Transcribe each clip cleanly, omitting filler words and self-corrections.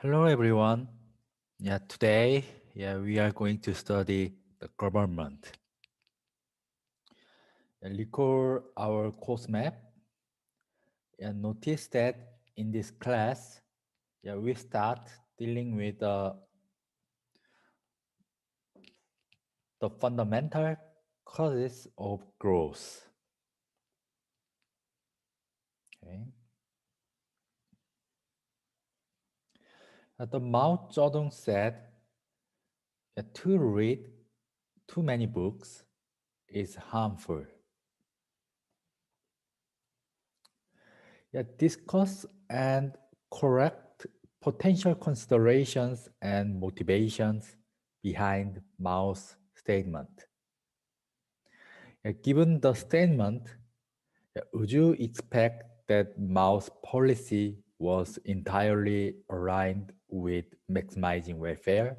Hello everyone. Today we are going to study the government. Recall our course map. Notice that in this class, we start dealing with the fundamental causes of growth. Okay. The Mao Zedong said, to read too many books is harmful. Discuss and correct potential considerations and motivations behind Mao's statement. Given the statement, would you expect that Mao's policy was entirely aligned with maximizing welfare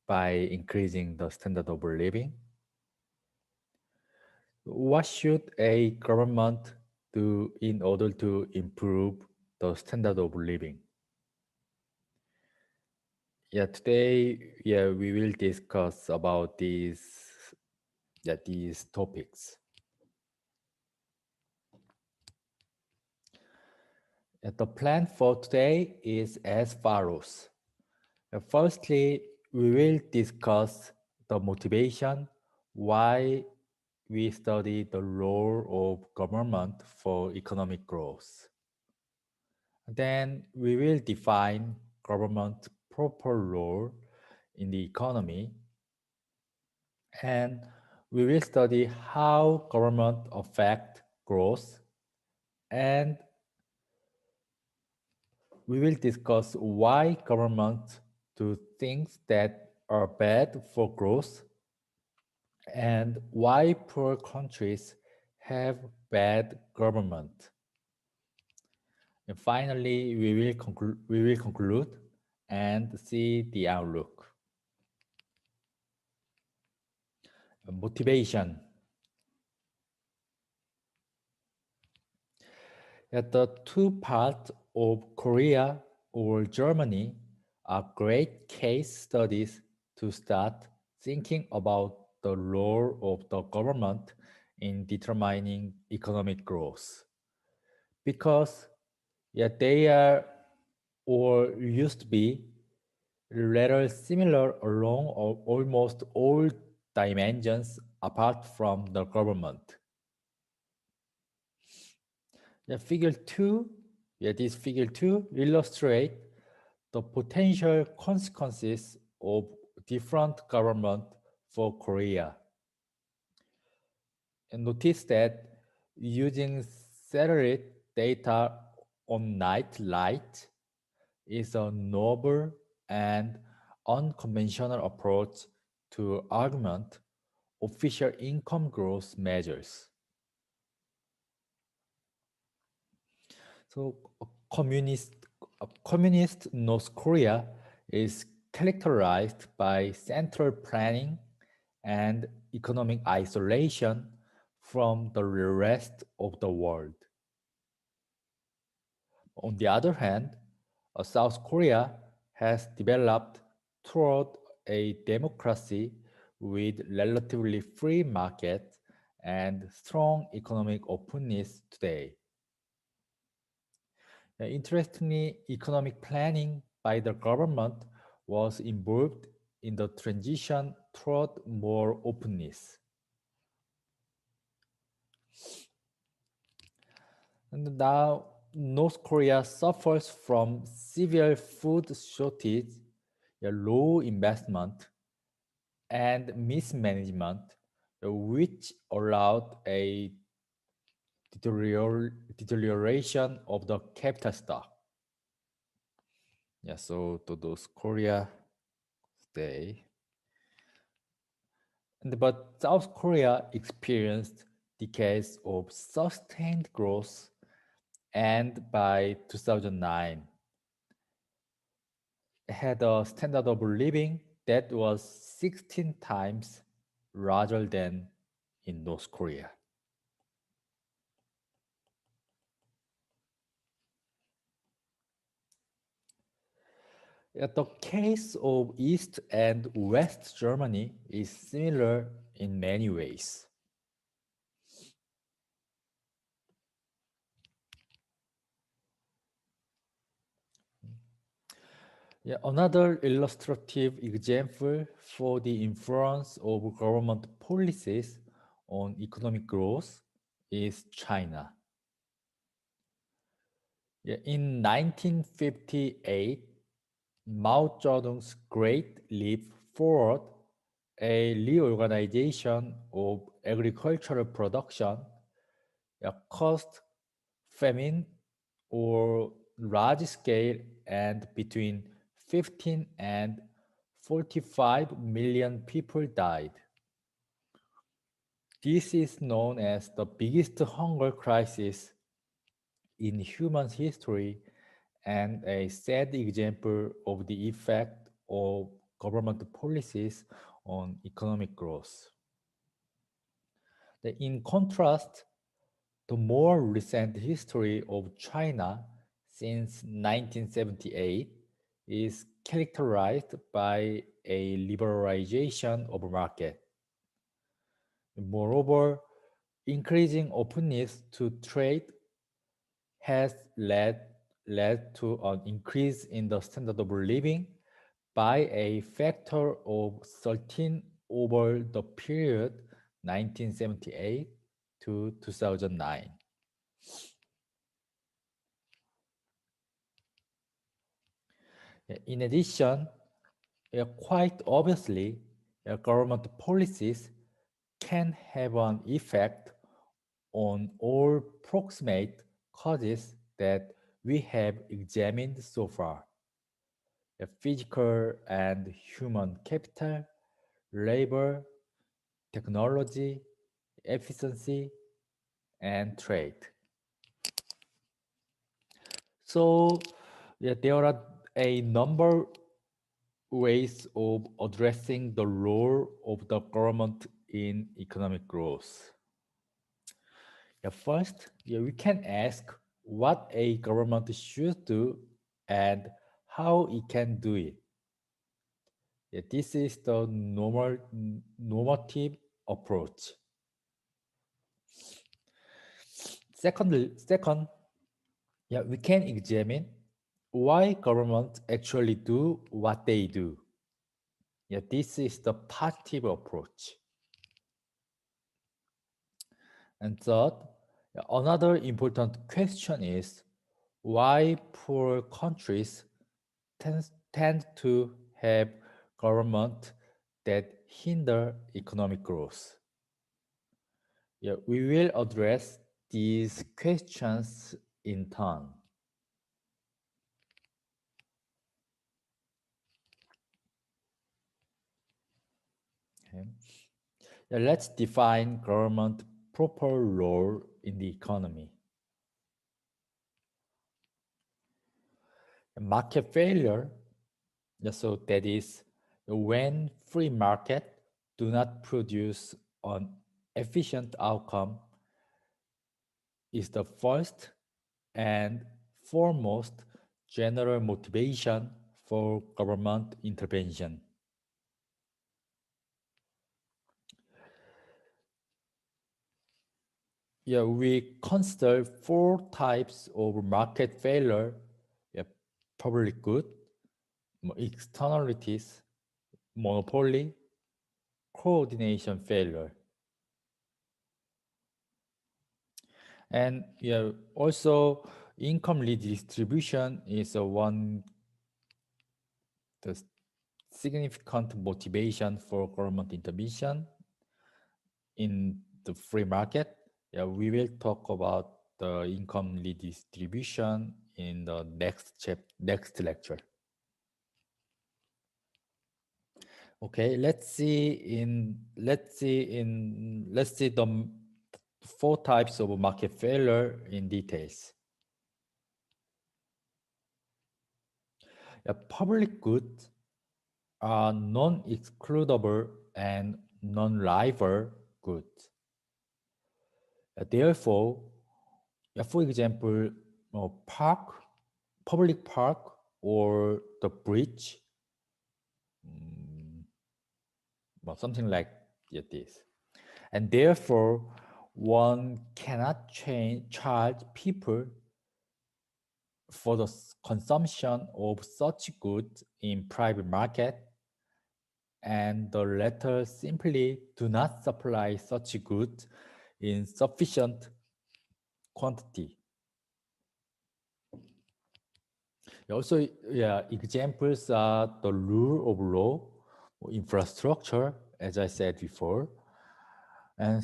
by increasing the standard of living? What should a government do in order to improve the standard of living? Today, we will discuss about these topics. The plan for today is as follows. Firstly, we will discuss the motivation why we study the role of government for economic growth. Then we will define government's proper role in the economy, and we will study how government affect growth, and we will discuss why government do things that are bad for growth and why poor countries have bad government. And finally, we will conclude and see the outlook. Motivation. The two parts of Korea or Germany are great case studies to start thinking about the role of the government in determining economic growth. Because they are or used to be rather similar along almost all dimensions apart from the government. Figure 2, this figure 2 illustrate the potential consequences of different government for Korea. And notice that using satellite data on night light is a novel and unconventional approach to augment official income growth measures. So communist North Korea is characterized by central planning and economic isolation from the rest of the world. On the other hand, South Korea has developed toward a democracy with relatively free market and strong economic openness today. Interestingly, economic planning by the government was involved in the transition toward more openness. And now, North Korea suffers from severe food shortage, low investment, and mismanagement, which allowed a deterioration of the capital stock. So to those Korea stay. But South Korea experienced decades of sustained growth, and by 2009, had a standard of living that was 16 times larger than in North Korea. The case of East and West Germany is similar in many ways. Yeah, another illustrative example for the influence of government policies on economic growth is China. Yeah, in 1958, Mao Zedong's Great Leap Forward, a reorganization of agricultural production, caused famine or large scale and between 15 and 45 million people died. This is known as the biggest hunger crisis in human history and a sad example of the effect of government policies on economic growth. In contrast, the more recent history of China since 1978 is characterized by a liberalization of market. Moreover, increasing openness to trade has led to an increase in the standard of living by a factor of 13 over the period 1978 to 2009. In addition, quite obviously, government policies can have an effect on all proximate causes that we have examined so far: physical and human capital, labor, technology, efficiency, and trade. So, there are a number ways of addressing the role of the government in economic growth. First, we can ask what a government should do and how it can do it. This is the normative approach. Second, we can examine why governments actually do what they do. This is the positive approach. And third, another important question is why poor countries tend to have government that hinder economic growth. We will address these questions in turn. Okay. Let's define government proper role in the economy. Market failure, so that is when free market do not produce an efficient outcome, is the first and foremost general motivation for government intervention. We consider four types of market failure: public good, externalities, monopoly, coordination failure. And also income redistribution is one the significant motivation for government intervention in the free market. We will talk about the income redistribution in the next lecture. Okay, let's see the four types of market failure in details. Public goods are non-excludable and non-rival goods. Therefore, for example, public park or the bridge, mm, well, something like this. And therefore, one cannot charge people for the consumption of such goods in private market, and the latter simply do not supply such goods in sufficient quantity. Also, yeah, examples are the rule of law, infrastructure, as I said before, and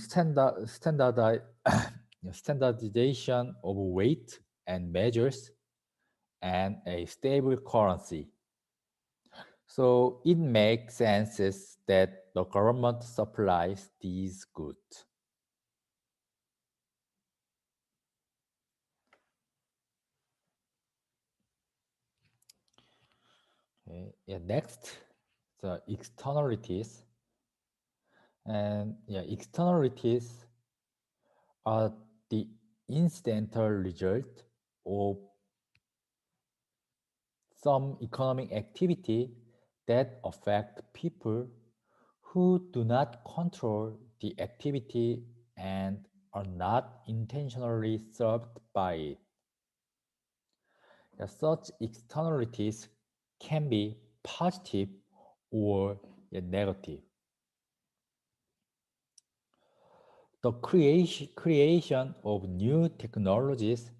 standardization of weight and measures, and a stable currency. So it makes sense that the government supplies these goods. Okay. Yeah, next, the externalities. And yeah, externalities are the incidental result of some economic activity that affect people who do not control the activity and are not intentionally served by it. Yeah, such externalities can be positive or negative. The creation of new technologies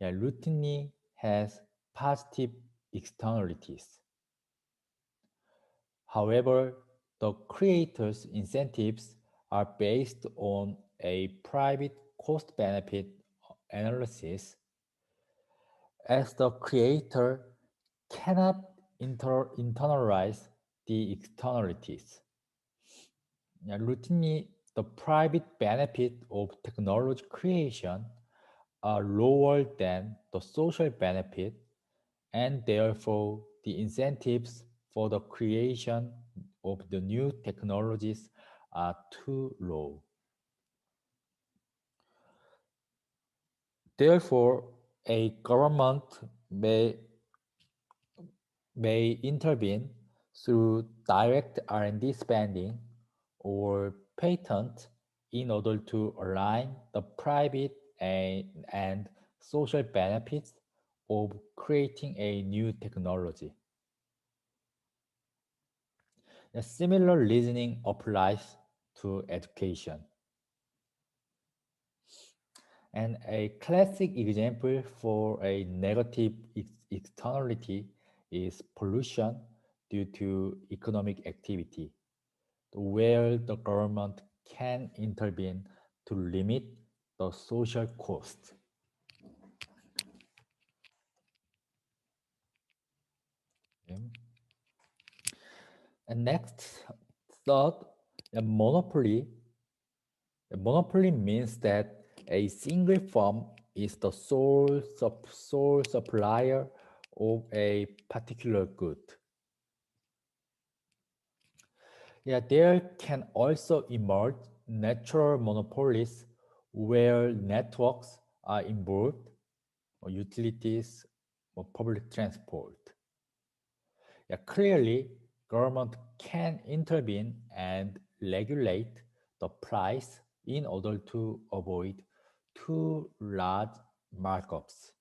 routinely has positive externalities. However, the creators' incentives are based on a private cost benefit analysis, as the creator cannot internalize the externalities. Routinely, the private benefit of technology creation are lower than the social benefit, and therefore the incentives for the creation of the new technologies are too low. Therefore, a government may, may intervene through direct R&D spending or patent in order to align the private and social benefits of creating a new technology. A similar reasoning applies to education. And a classic example for a negative externality is pollution due to economic activity, where the government can intervene to limit the social cost. Okay. And next, third, a monopoly. A monopoly means that a single firm is the sole supplier of a particular good. Yeah, there can also emerge natural monopolies where networks are involved, or utilities, or public transport. Yeah, clearly, government can intervene and regulate the price in order to avoid too large markups.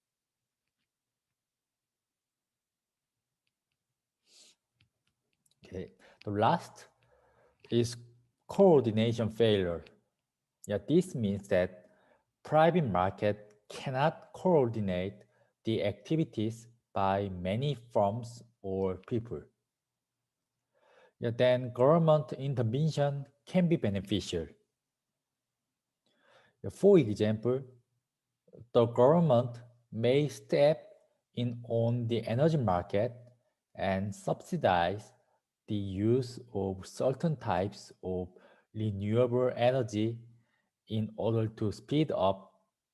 Okay. The last is coordination failure. Yeah, this means that private market cannot coordinate the activities by many firms or people. Yeah, then government intervention can be beneficial. Yeah, for example, the government may step in on the energy market and subsidize the use of certain types of renewable energy in order to speed up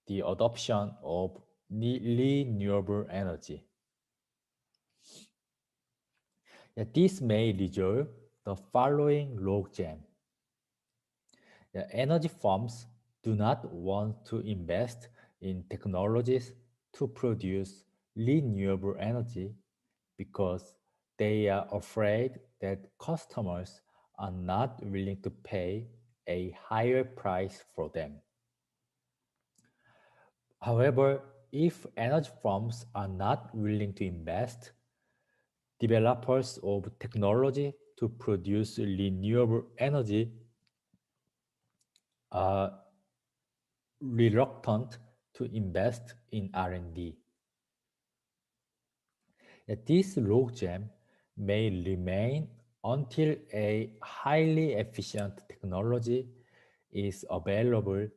the adoption of renewable energy. Yeah, this may resolve the following logjam. The energy firms do not want to invest in technologies to produce renewable energy because they are afraid that customers are not willing to pay a higher price for them. However, if energy firms are not willing to invest, developers of technology to produce renewable energy are reluctant to invest in R&D. This logjam may remain until a highly efficient technology is available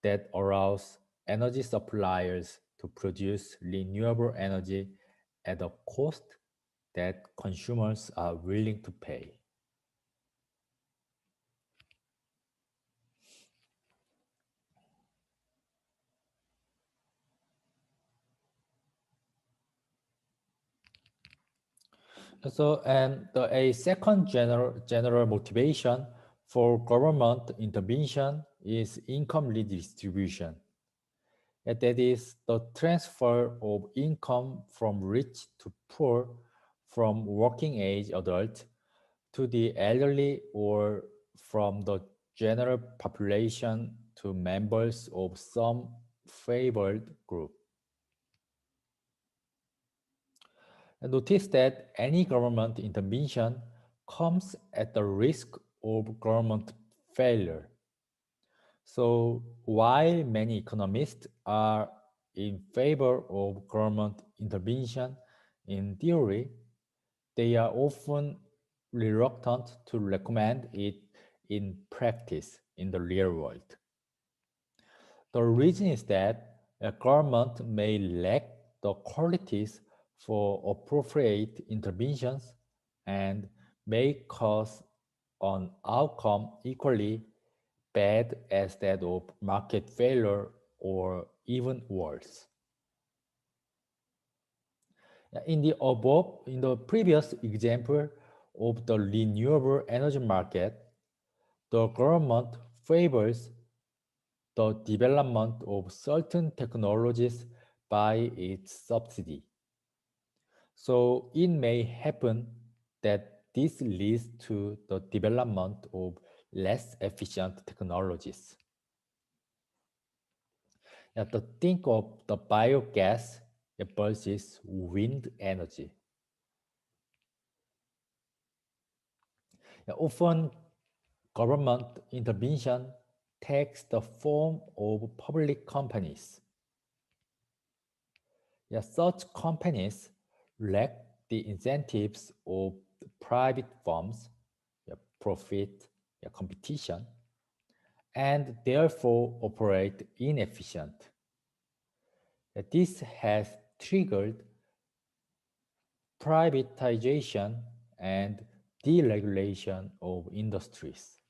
that allows energy suppliers to produce renewable energy at a cost that consumers are willing to pay. A second general motivation for government intervention is income redistribution. That is the transfer of income from rich to poor, from working age adult to the elderly, or from the general population to members of some favored group. And notice that any government intervention comes at the risk of government failure. So while many economists are in favor of government intervention in theory, they are often reluctant to recommend it in practice in the real world. The reason is that a government may lack the qualities for appropriate interventions and may cause an outcome equally bad as that of market failure or even worse. In the previous example of the renewable energy market, the government favors the development of certain technologies by its subsidy. So it may happen that this leads to the development of less efficient technologies. Now, to think of the biogas versus wind energy. Now, often, government intervention takes the form of public companies. Such companies lack the incentives of private firms, profit, competition, and therefore operate inefficient. This has triggered privatization and deregulation of industries.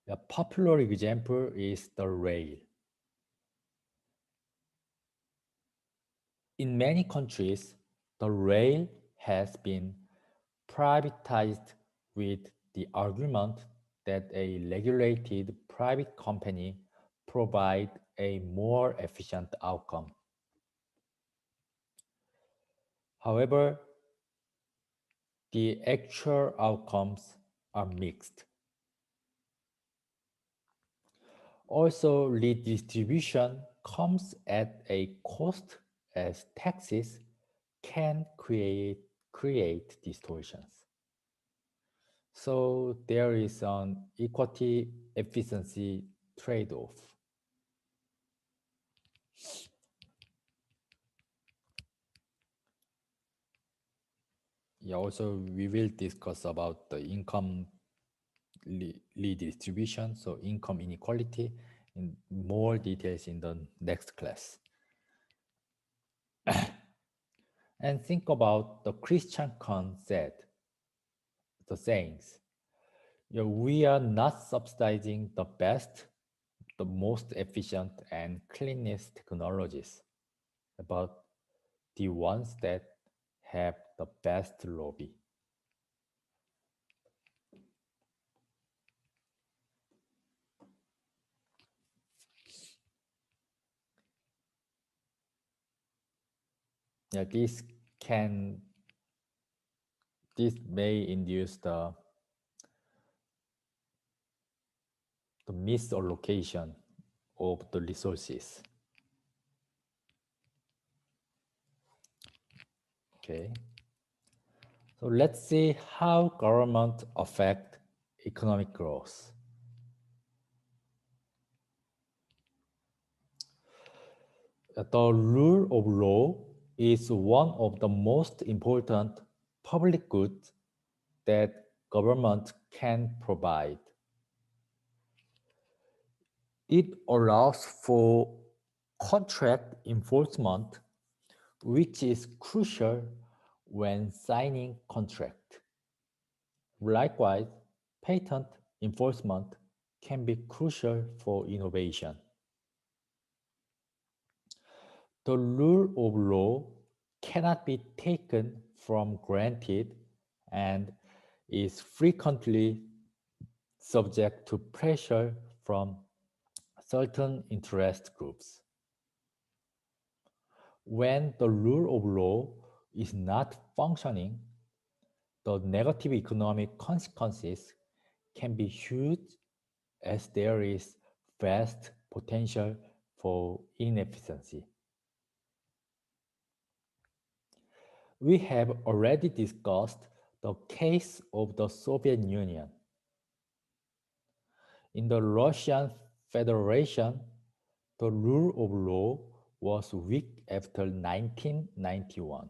A popular example is the rail. In many countries, the rail has been privatized with the argument that a regulated private company provide a more efficient outcome. However, the actual outcomes are mixed. Also, redistribution comes at a cost as taxes can create distortions. So there is an equity efficiency trade-off. Also we will discuss about the income redistribution, so income inequality, in more details in the next class. And think about the Christian Kant said, the sayings. We are not subsidizing the best, the most efficient and cleanest technologies, but the ones that have the best lobby. Yeah, this may induce the misallocation of the resources. Okay. So let's see how government affect economic growth. The rule of law is one of the most important public goods that government can provide. It allows for contract enforcement, which is crucial when signing contract. Likewise, patent enforcement can be crucial for innovation. The rule of law cannot be taken for granted and is frequently subject to pressure from certain interest groups. When the rule of law is not functioning, the negative economic consequences can be huge as there is vast potential for inefficiency. We have already discussed the case of the Soviet Union. In the Russian Federation, the rule of law was weak after 1991.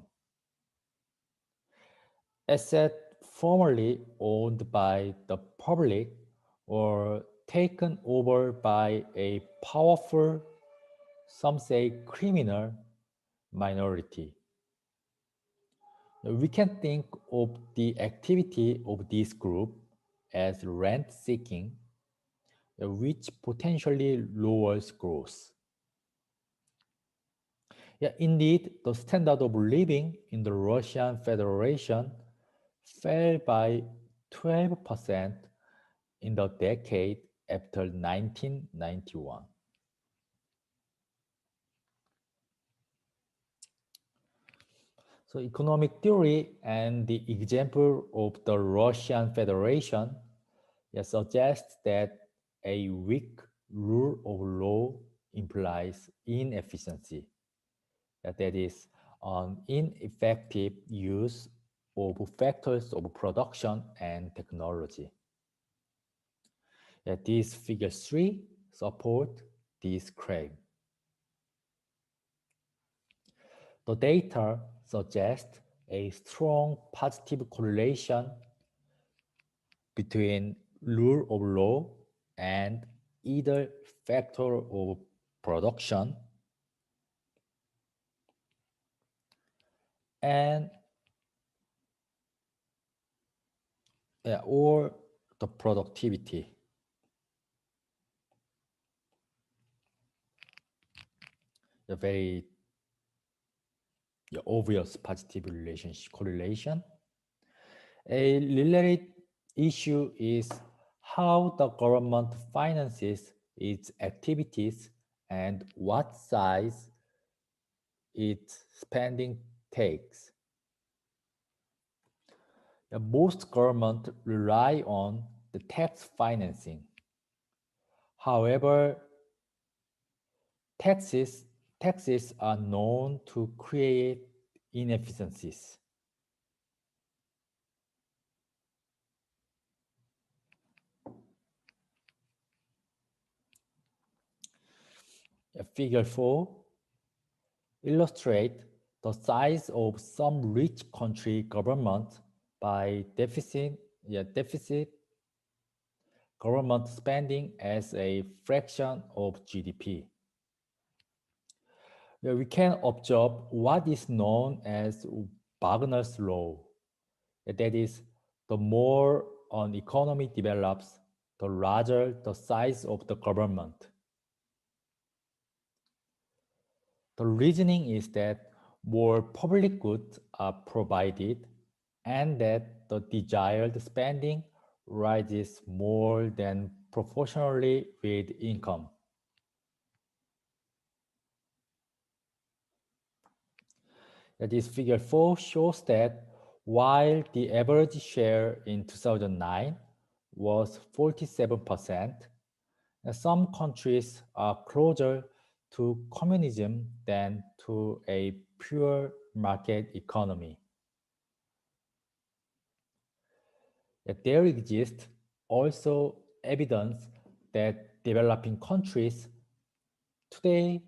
Assets formerly owned by the public or taken over by a powerful, some say criminal, minority. We can think of the activity of this group as rent seeking, which potentially lowers growth. Yeah, indeed, the standard of living in the Russian Federation fell by 12% in the decade after 1991. So economic theory and the example of the Russian Federation suggests that a weak rule of law implies inefficiency. That is, an ineffective use of factors of production and technology. These figure 3 support this claim. The data suggests a strong positive correlation between rule of law and either factor of production and or the productivity. A very obvious positive relationship correlation. A related issue is how the government finances its activities and what size its spending takes. Most governments rely on the tax financing. However, taxes are known to create inefficiencies. Figure 4 illustrates the size of some rich country government by deficit government spending as a fraction of GDP. We can observe what is known as Wagner's law. That is, the more an economy develops, the larger the size of the government. The reasoning is that more public goods are provided and that the desired spending rises more than proportionally with income. This figure 4 shows that while the average share in 2009 was 47%, some countries are closer to communism than to a pure market economy. There exists also evidence that developing countries today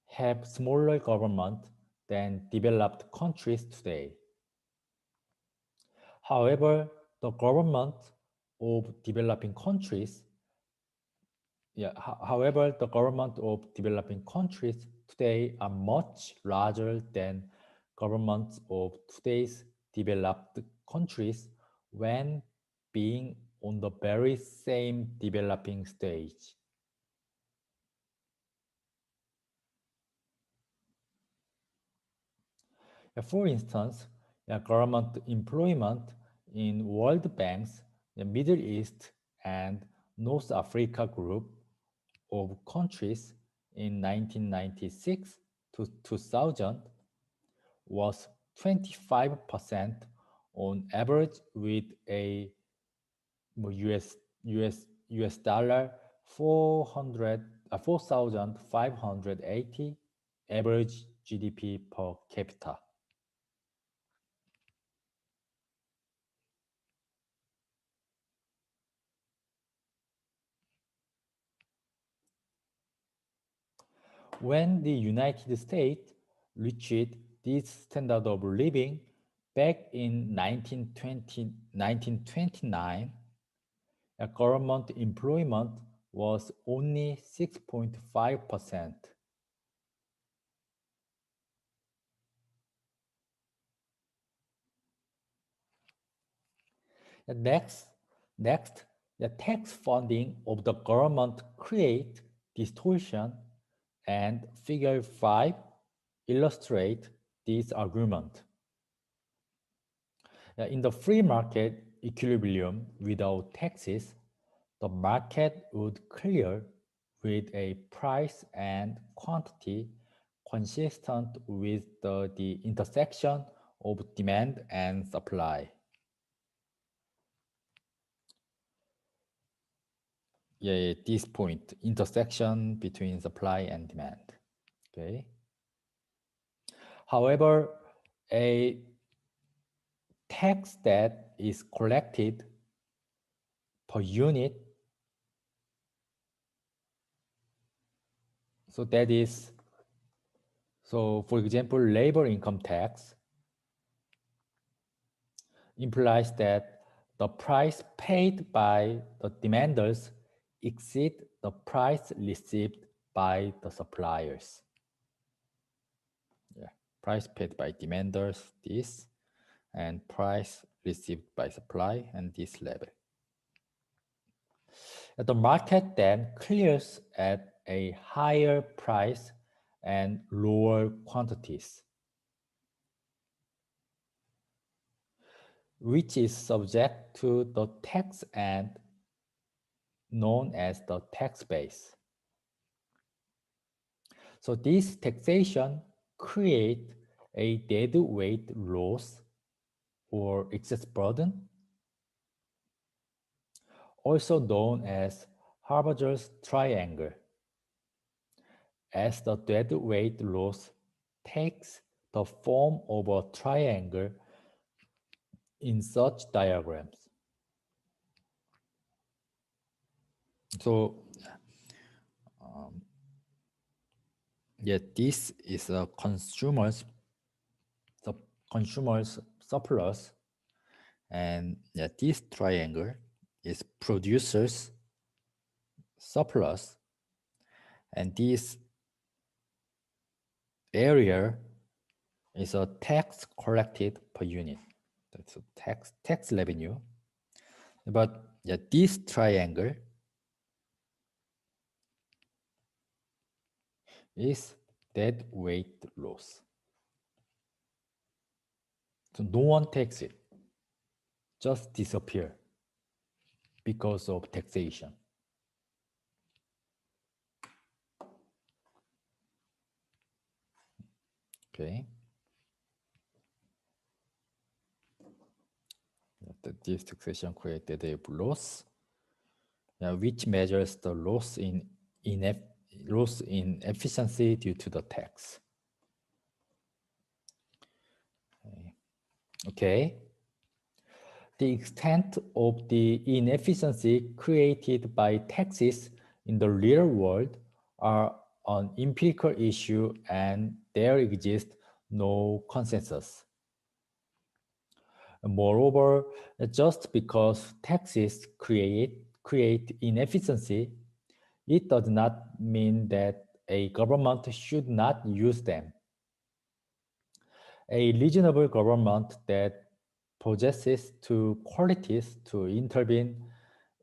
have smaller government than developed countries today. However, the government of developing countries, however, the government of developing countries today are much larger than governments of today's developed countries when being on the very same developing stage. For instance, government employment in World Bank's the Middle East and North Africa group of countries in 1996 to 2000 was 25% on average, with a US dollar 4,580 average GDP per capita. When the United States reached this standard of living back in 1929, government employment was only 6.5%. Next, the tax funding of the government create distortion, and figure 5 illustrate this argument. In the free market equilibrium without taxes, the market would clear with a price and quantity consistent with the intersection of demand and supply. This point, intersection between supply and demand. Okay. However, a tax that is collected per unit, so that is, so for example, labor income tax implies that the price paid by the demanders exceed the price received by the suppliers. Price paid by demanders, this, and price received by supply, and this level. The market then clears at a higher price and lower quantities, which is subject to the tax and known as the tax base. So this taxation creates a dead weight loss or excess burden, also known as Harberger's triangle, as the dead weight loss takes the form of a triangle in such diagrams. So, this is a consumer's surplus, and this triangle is producer's surplus, and this area is a tax collected per unit. That's a tax revenue. But this triangle is dead weight loss. So no one takes it, just disappear because of taxation. Okay. this taxation created a loss, which measures the loss in efficiency due to the tax. Okay. The extent of the inefficiency created by taxes in the real world are an empirical issue, and there exists no consensus. Moreover, just because taxes create inefficiency, it does not mean that a government should not use them. A reasonable government that possesses two qualities to intervene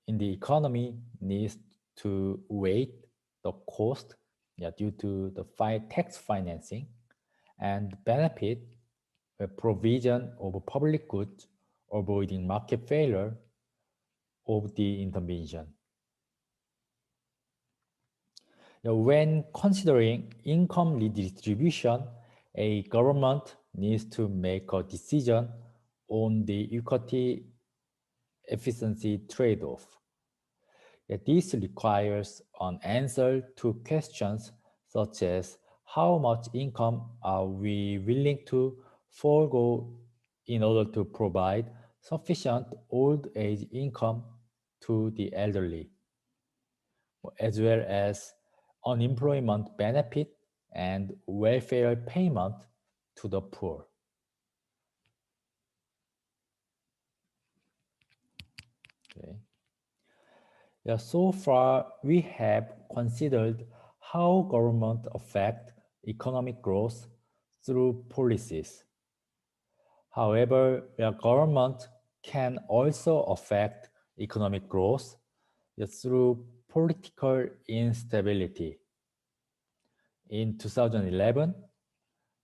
in the economy needs to weigh the cost, due to the tax financing, and benefit provision of public goods, avoiding market failure of the intervention. When considering income redistribution, a government needs to make a decision on the equity efficiency trade-off. This requires an answer to questions such as how much income are we willing to forego in order to provide sufficient old age income to the elderly, as well as unemployment benefit and welfare payment to the poor. Okay. So far, we have considered how government affect economic growth through policies. However, government can also affect economic growth through political instability. In 2011,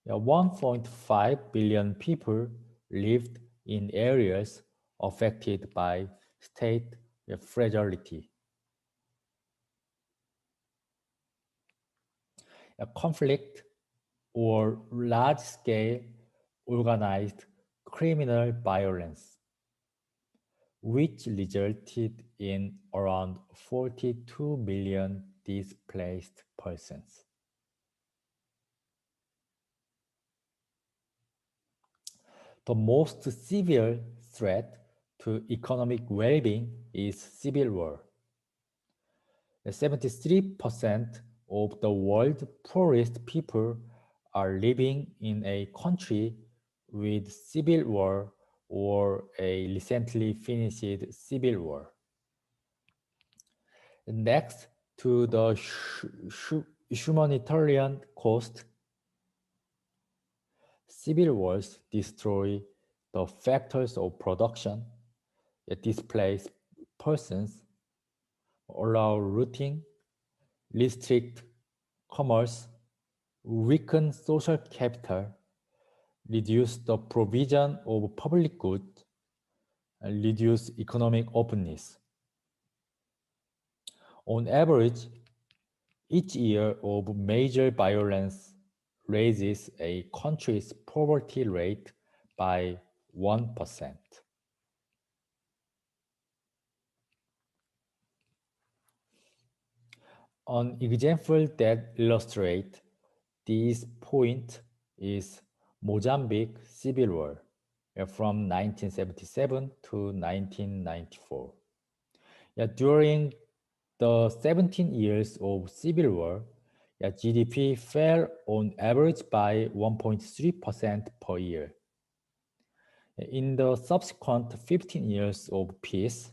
1.5 billion people lived in areas affected by state fragility. A conflict or large-scale organized criminal violence, which resulted in around 42 million displaced persons. The most severe threat to economic well-being is civil war. 73% of the world's poorest people are living in a country with civil war or a recently finished civil war. Next to the humanitarian cost, civil wars destroy the factors of production, displace persons, allow looting, restrict commerce, weaken social capital, reduce the provision of public goods, and reduce economic openness. On average, each year of major violence raises a country's poverty rate by 1%. An example that illustrates this point is Mozambique Civil War from 1977 to 1994. During the 17 years of civil war, GDP fell on average by 1.3% per year. In the subsequent 15 years of peace,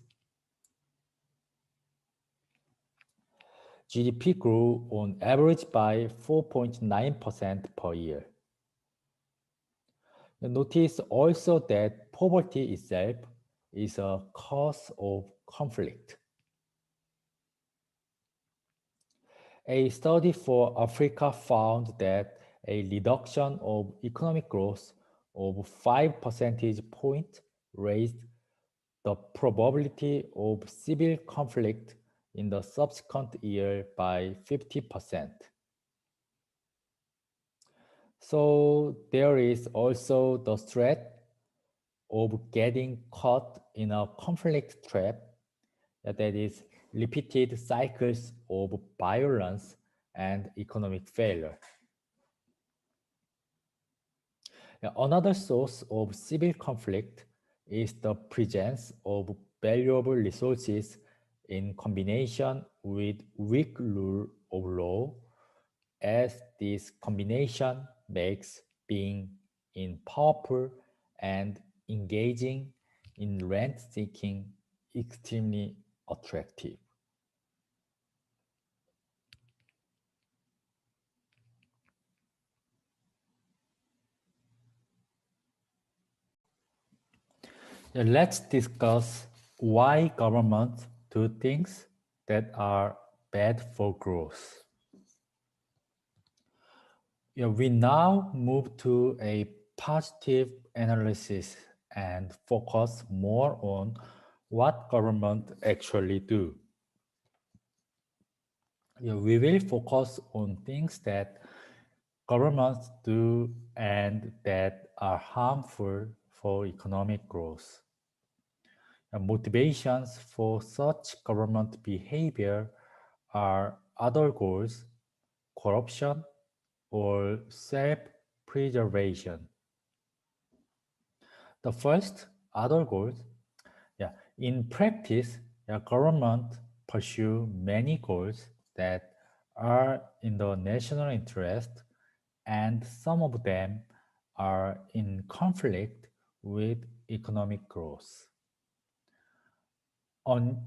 GDP grew on average by 4.9% per year. Notice also that poverty itself is a cause of conflict. A study for Africa found that a reduction of economic growth of 5 percentage points raised the probability of civil conflict in the subsequent year by 50%. So there is also the threat of getting caught in a conflict trap, that is repeated cycles of violence and economic failure. Another source of civil conflict is the presence of valuable resources in combination with weak rule of law, as this combination makes being in powerful and engaging in rent seeking extremely attractive. Let's discuss why governments do things that are bad for growth. We now move to a positive analysis and focus more on what government actually do. We will focus on things that governments do and that are harmful for economic growth. Motivations for such government behavior are other goals, corruption, or self-preservation. The first, other goals. In practice, government pursue many goals that are in the national interest, and some of them are in conflict with economic growth. On,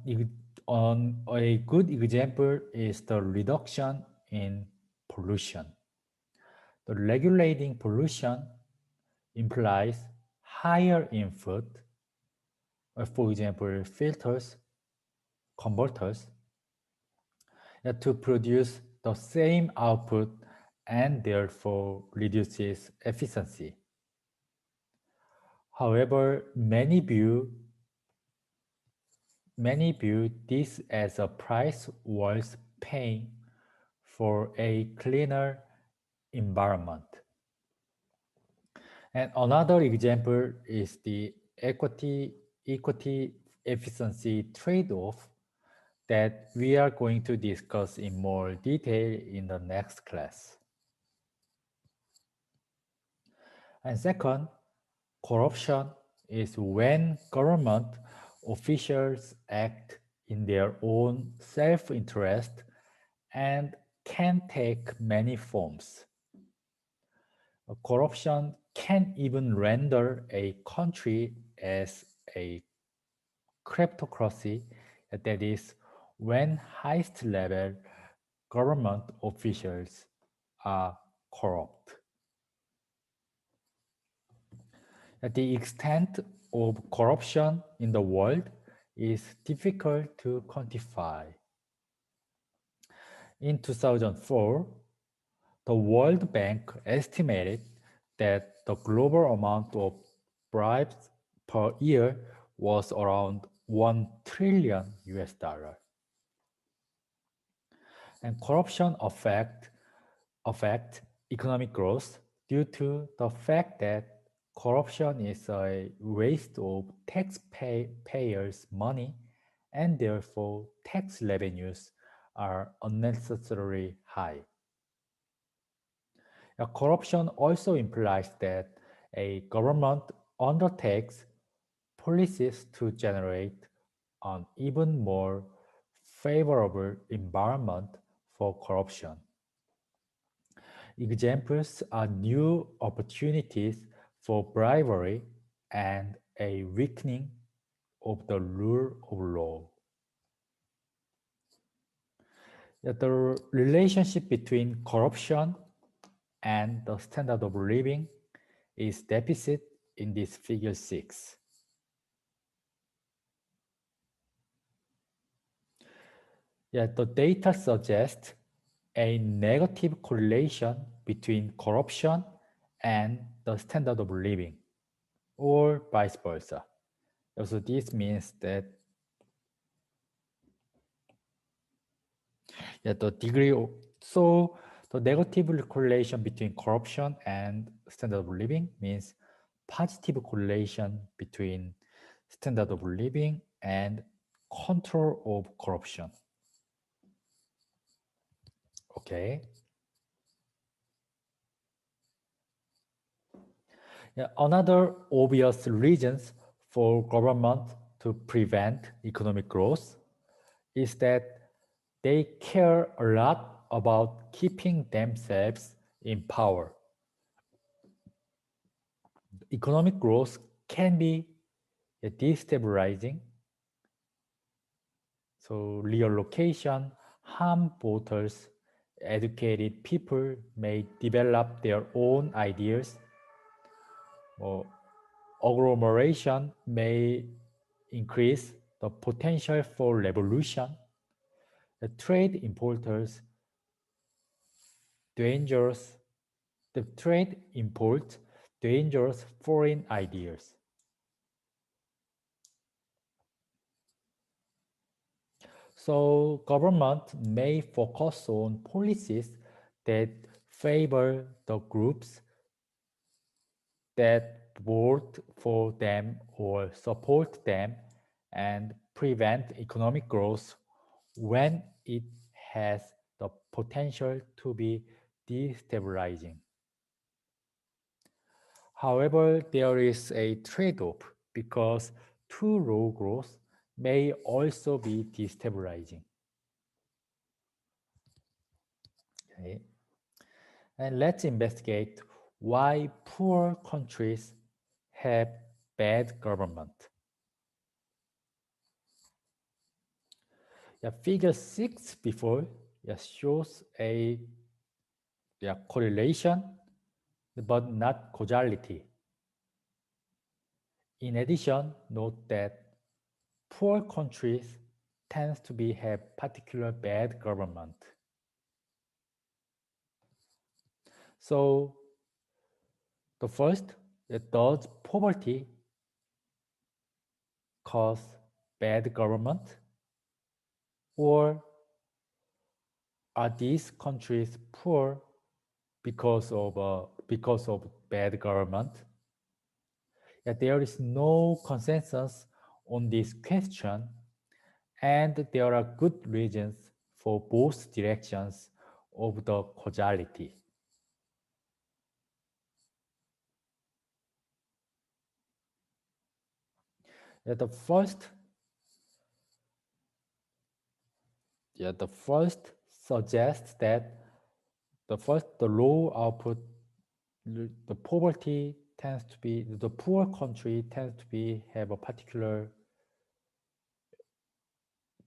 on a good example is the reduction in pollution. The regulating pollution implies higher input, for example, filters, converters, to produce the same output and therefore reduces efficiency. However, many view this as a price worth paying for a cleaner environment. And another example is the equity efficiency trade-off that we are going to discuss in more detail in the next class. And second, corruption is when government officials act in their own self-interest and can take many forms. Corruption can even render a country as a kleptocracy, that is, when highest level government officials are corrupt. The extent of corruption in the world is difficult to quantify. In 2004, the World Bank estimated that the global amount of bribes per year was around 1 trillion US dollar. And corruption affect economic growth due to the fact that corruption is a waste of taxpayers' money, and therefore tax revenues are unnecessarily high. Corruption also implies that a government undertakes policies to generate an even more favorable environment for corruption. Examples are new opportunities for bribery and a weakening of the rule of law. The relationship between corruption and the standard of living is deficit in this figure 6. The data suggests a negative correlation between corruption and the standard of living, or vice versa. So this means that the negative correlation between corruption and standard of living means positive correlation between standard of living and control of corruption. Okay. Yeah, another obvious reasons for government to prevent economic growth is that they care a lot about keeping themselves in power. Economic growth can be destabilizing. So reallocation harm voters. Educated people may develop their own ideas, or agglomeration may increase the potential for revolution. The trade importers dangerous the trade imports dangerous foreign ideas. So government may focus on policies that favor the groups that vote for them or support them and prevent economic growth when it has the potential to be destabilizing. However, there is a trade-off because too low growth may also be destabilizing. Okay. And let's investigate why poor countries have bad government. Yeah, figure 6 before shows a correlation but not causality. In addition, note that poor countries tends to have particular bad government. So the first, does poverty cause bad government, or are these countries poor because of bad government? Yeah, there is no consensus on this question, and there are good reasons for both directions of the causality. The first suggests that the low output, the poverty tends to be, the poor country tends to have a particular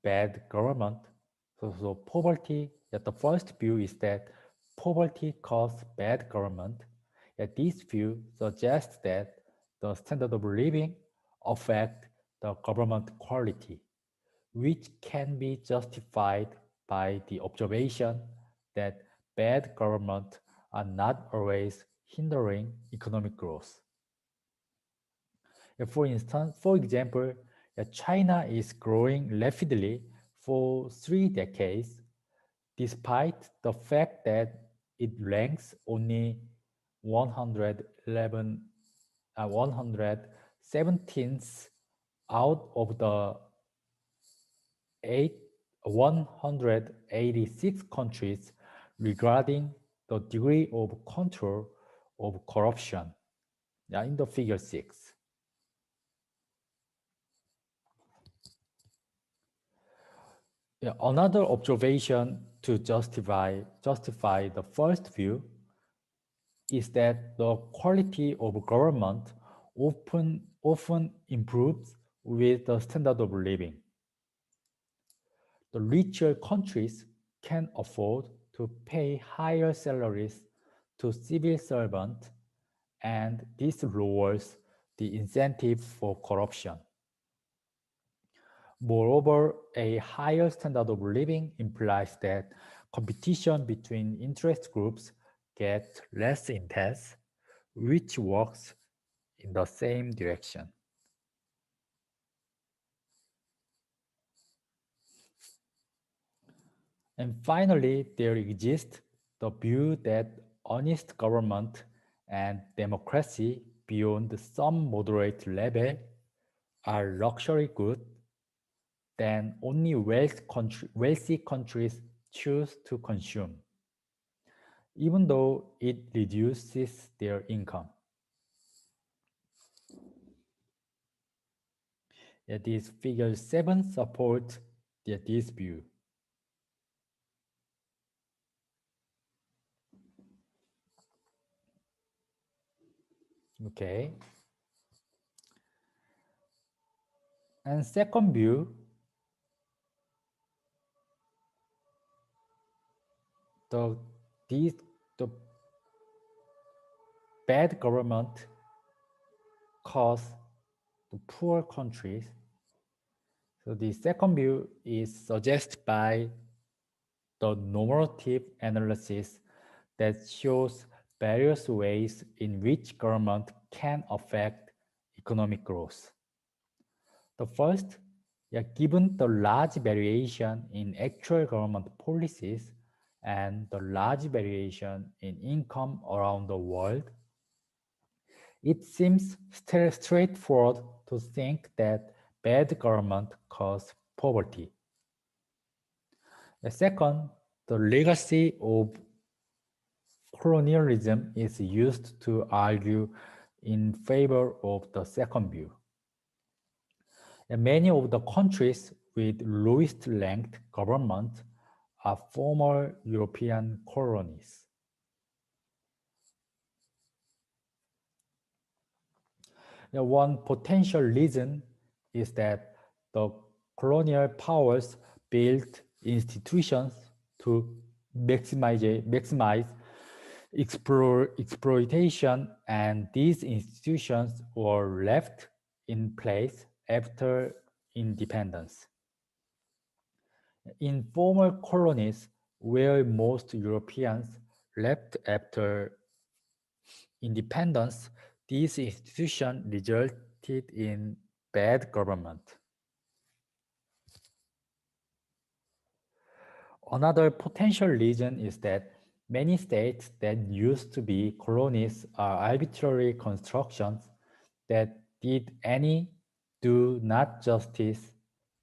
bad government. So poverty, the first view is that poverty causes bad government. This view suggests that the standard of living affect the government quality, which can be justified by the observation that bad government are not always hindering economic growth. For example, China is growing rapidly for 3 decades, despite the fact that it ranks only 111, 117th out of the 186 countries regarding the degree of control of corruption. In the figure 6. Another observation to justify the first view is that the quality of government often improves with the standard of living. The richer countries can afford to pay higher salaries to civil servants, and this lowers the incentive for corruption. Moreover, a higher standard of living implies that competition between interest groups gets less intense, which works in the same direction. And finally, there exists the view that honest government and democracy beyond some moderate level are luxury goods, then only wealthy countries choose to consume, even though it reduces their income. This figure 7 supports this view. Okay. And second view, the these the bad government cause the poor countries. So the second view is suggested by the normative analysis that shows various ways in which government can affect economic growth. The first, given the large variation in actual government policies and the large variation in income around the world, it seems straightforward to think that bad government causes poverty. The second, the legacy of colonialism is used to argue in favor of the second view. And many of the countries with lowest ranked government are former European colonies. One potential reason is that the colonial powers built institutions to maximize exploitation, and these institutions were left in place after independence. In former colonies, where most Europeans left after independence, these institutions resulted in bad government. Another potential reason is that many states that used to be colonies are arbitrary constructions that did any do not justice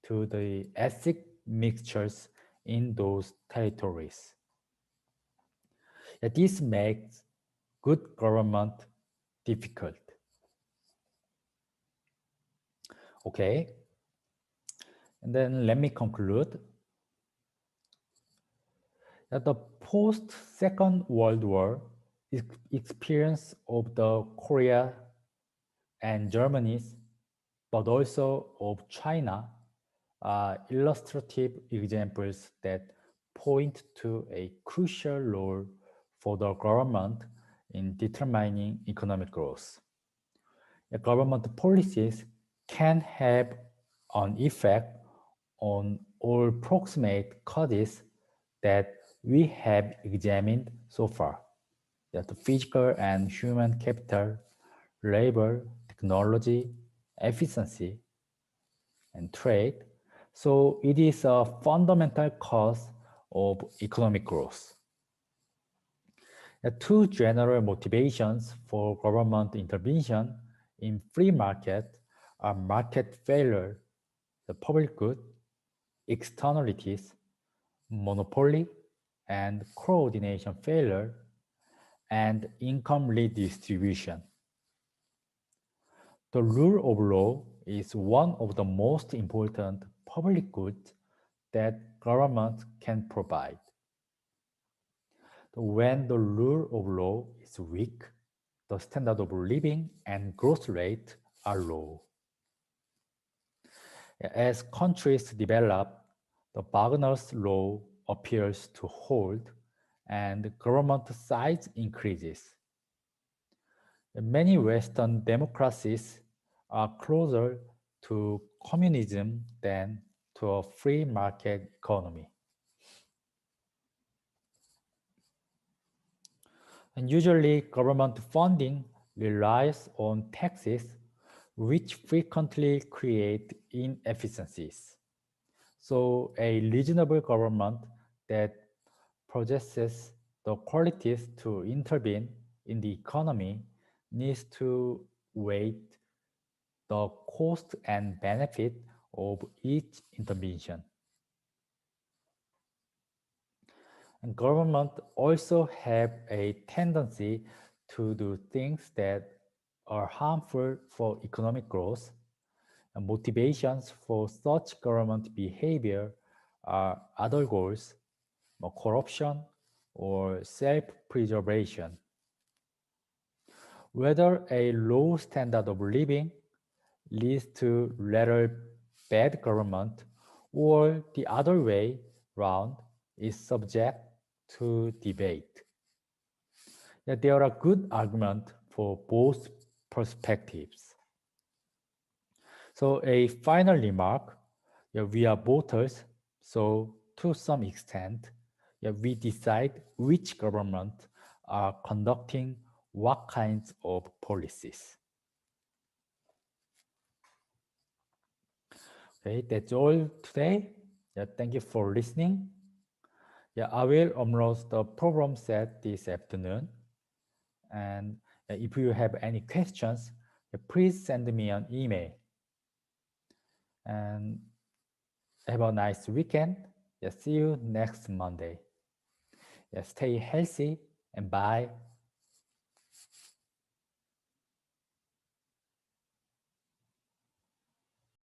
to the ethnic mixtures in those territories. This makes good government difficult. Okay, and then let me conclude. That the post-Second World War experience of the Korea and Germany's, but also of China, are illustrative examples that point to a crucial role for the government in determining economic growth. Government policies can have an effect on all proximate causes that we have examined so far, that physical and human capital, labor, technology, efficiency, and trade. So it is a fundamental cause of economic growth. The two general motivations for government intervention in free market are market failure, the public good, externalities, monopoly, and coordination failure, and income redistribution. The rule of law is one of the most important public goods that government can provide. When the rule of law is weak, the standard of living and growth rate are low. As countries develop, the Wagner's law appears to hold and government size increases. Many Western democracies are closer to communism than to a free market economy. And usually, government funding relies on taxes, which frequently create inefficiencies. So a reasonable government that possesses the qualities to intervene in the economy needs to weigh the cost and benefit of each intervention. And government also have a tendency to do things that are harmful for economic growth. And motivations for such government behavior are other goals, corruption, or self-preservation. Whether a low standard of living leads to rather bad government or the other way round is subject to debate. Yet there are good arguments for both perspectives. So a final remark, we are voters, so to some extent, we decide which government are conducting what kinds of policies. Okay, that's all today. Thank you for listening. I will upload the program set this afternoon. And if you have any questions, please send me an email. And have a nice weekend. See you next Monday. Stay healthy and bye.